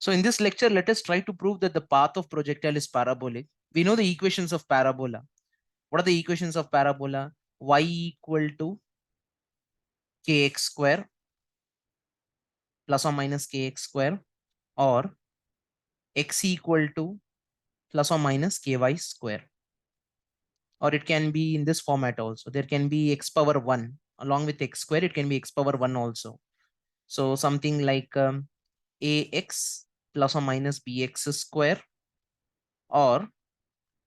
So in this lecture, let us try to prove that the path of projectile is parabolic. We know the equations of parabola. What are the equations of parabola? Y equal to kx square plus or minus kx square, or x equal to plus or minus ky square. Or it can be in this format also. There can be x power 1 along with x square. It can be x power 1 also. So something like ax plus or minus bx square, or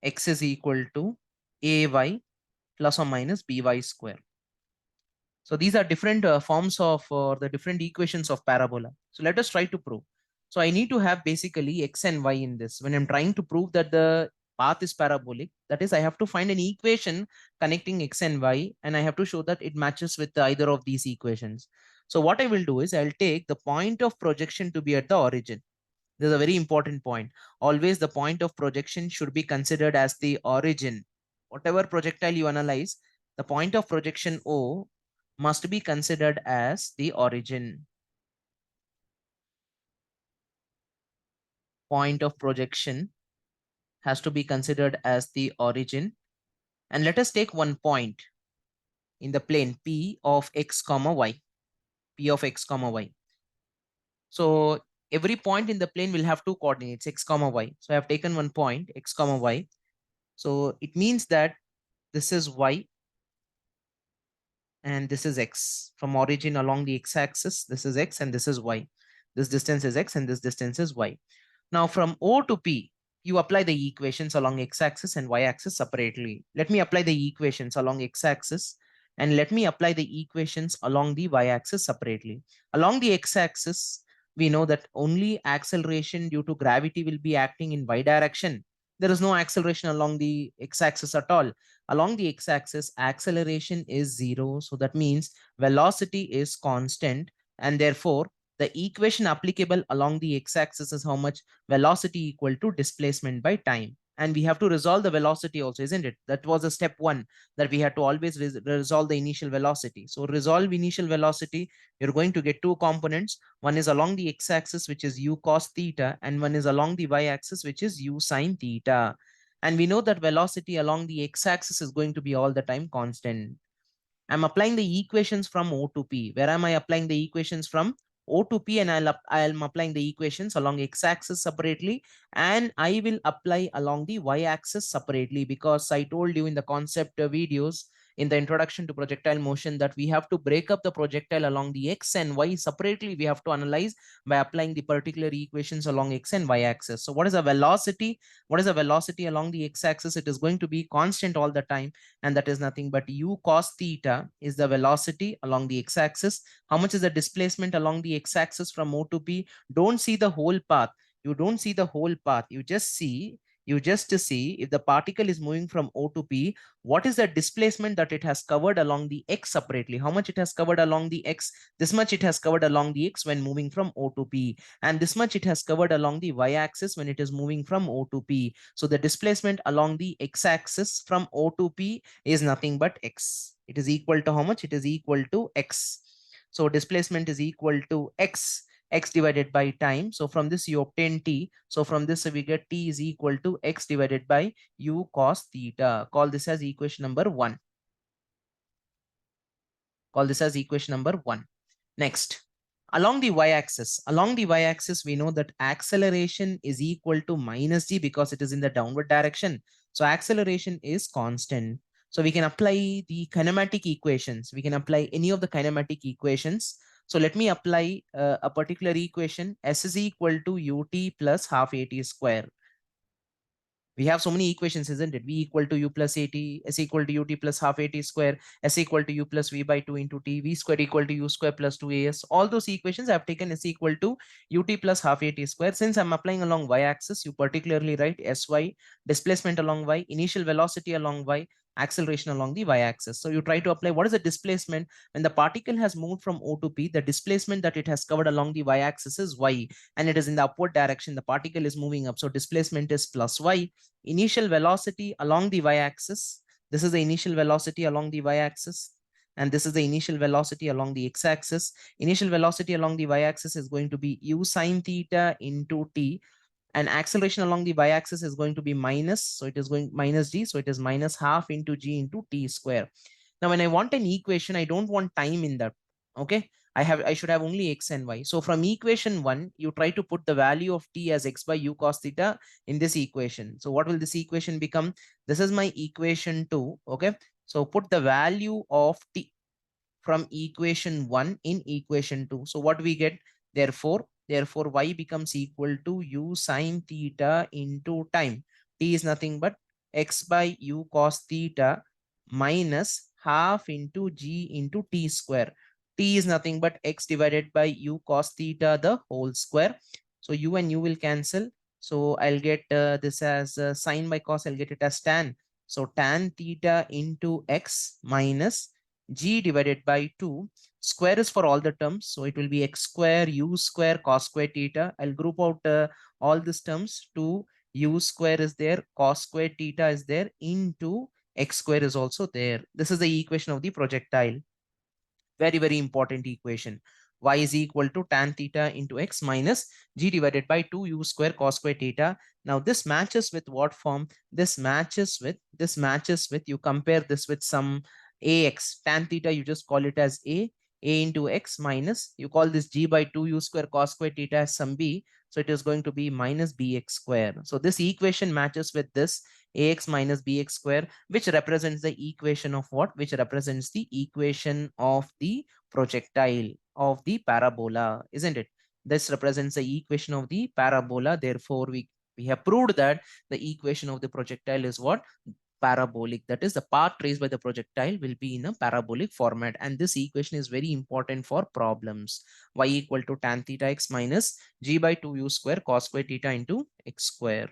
x is equal to ay plus or minus by square. So these are different forms of the different equations of parabola. So let us try to prove. So I need to have basically x and y in this. When I'm trying to prove that the path is parabolic, that is, I have to find an equation connecting x and y, and I have to show that it matches with either of these equations. So what I will do is I'll take the point of projection to be at the origin. This is a very important point. Always the point of projection should be considered as the origin. Whatever projectile you analyze, the point of projection O must be considered as the origin. Point of projection has to be considered as the origin. And let us take one point in the plane P of x comma y. P of x comma y. So every point in the plane will have two coordinates, x comma y. So I have taken one point, x comma y. So it means that this is y and this is x. From origin along the x-axis, this is x and this is y. This distance is x and this distance is y. Now from O to P, you apply the equations along x-axis and y-axis separately. Let me apply the equations along x-axis and let me apply the equations along the y-axis separately. Along the x-axis, we know that only acceleration due to gravity will be acting in y direction. There is no acceleration along the x-axis at all. Along the x-axis, acceleration is 0. So that means velocity is constant, and therefore the equation applicable along the x-axis is how much? Velocity equal to displacement by time. And we have to resolve the velocity also, isn't it? That was a step one, that we had to always resolve the initial velocity. So resolve initial velocity, you're going to get two components. One is along the x-axis, which is u cos theta, and one is along the y-axis, which is u sin theta. And we know that velocity along the x-axis is going to be all the time constant. I'm applying the equations from O to P. Where am I applying the equations from? O to P, and I'm applying the equations along x-axis separately, and I will apply along the y-axis separately, because I told you in the concept videos in the introduction to projectile motion that we have to break up the projectile along the x and y separately. We have to analyze by applying the particular equations along x and y axis. So what is a velocity? What is a velocity along the x-axis? It is going to be constant all the time, and that is nothing but u cos theta is the velocity along the x-axis. How much is the displacement along the x-axis from O to P? Don't see the whole path. You don't see the whole path. You just see if the particle is moving from O to P, what is the displacement that it has covered along the x separately? How much it has covered along the x? This much it has covered along the x when moving from O to P, and this much it has covered along the y-axis when it is moving from O to P. So the displacement along the x-axis from O to P is nothing but x. It is equal to how much? It is equal to x. So displacement is equal to x divided by time. So from this you obtain t. So from this we get t is equal to x divided by u cos theta. Call this as equation number 1. Call this as equation number 1. Next, along the y-axis, we know that acceleration is equal to minus g because it is in the downward direction. So acceleration is constant. So we can apply the kinematic equations. We can apply any of the kinematic equations. So let me apply a particular equation. S is equal to ut plus half at square. We have so many equations, isn't it? V equal to u plus at, s equal to ut plus half at square, s equal to u plus v by 2 into t, v square equal to u square plus 2as. All those equations I have taken s equal to ut plus half at square. Since I'm applying along y-axis, you particularly write sy, displacement along y, initial velocity along y, acceleration along the y-axis. So you try to apply what is the displacement when the particle has moved from O to P. The displacement that it has covered along the y-axis is y, and it is in the upward direction. The particle is moving up, so displacement is plus y. Initial velocity along the y-axis. This is the initial velocity along the y-axis. and this is the initial velocity along the x-axis. Initial velocity along the y-axis is going to be u sine theta into t, and acceleration along the y-axis is going to be minus, so it is going minus g, so it is minus half into g into t square. Now when I want an equation, I don't want time in that. Okay, I should have only x and y. So from equation 1, you try to put the value of t as x by u cos theta in this equation. So what will this equation become? This is my equation 2. Okay, so put the value of t from equation 1 in equation 2. So what we get? Therefore y becomes equal to u sine theta into time. T is nothing but x by u cos theta minus half into g into t square. T is nothing but x divided by u cos theta the whole square. So u and u will cancel. So I'll get this as sine by cos, I'll get it as tan. So tan theta into x minus g divided by 2. Square is for all the terms, so it will be x square u square cos square theta. I'll group out all these terms. To u square is there, cos square theta is there, into x square is also there. This is the equation of the projectile. Very, very important equation. Y is equal to tan theta into x minus g divided by 2 u square cos square theta. Now this matches with what form? This matches with, you compare this with some ax. Tan theta, you just call it as a into x minus, you call this g by 2 u square cos square theta as some b. So it is going to be minus bx square. So this equation matches with this ax minus bx square, which represents the equation of what? Which represents the equation of the projectile, of the parabola, isn't it? This represents the equation of the parabola. Therefore, we have proved that the equation of the projectile is what? Parabolic. That is, the path traced by the projectile will be in a parabolic format. And this equation is very important for problems. Y equal to tan theta x minus g by 2 u square cos square theta into x square.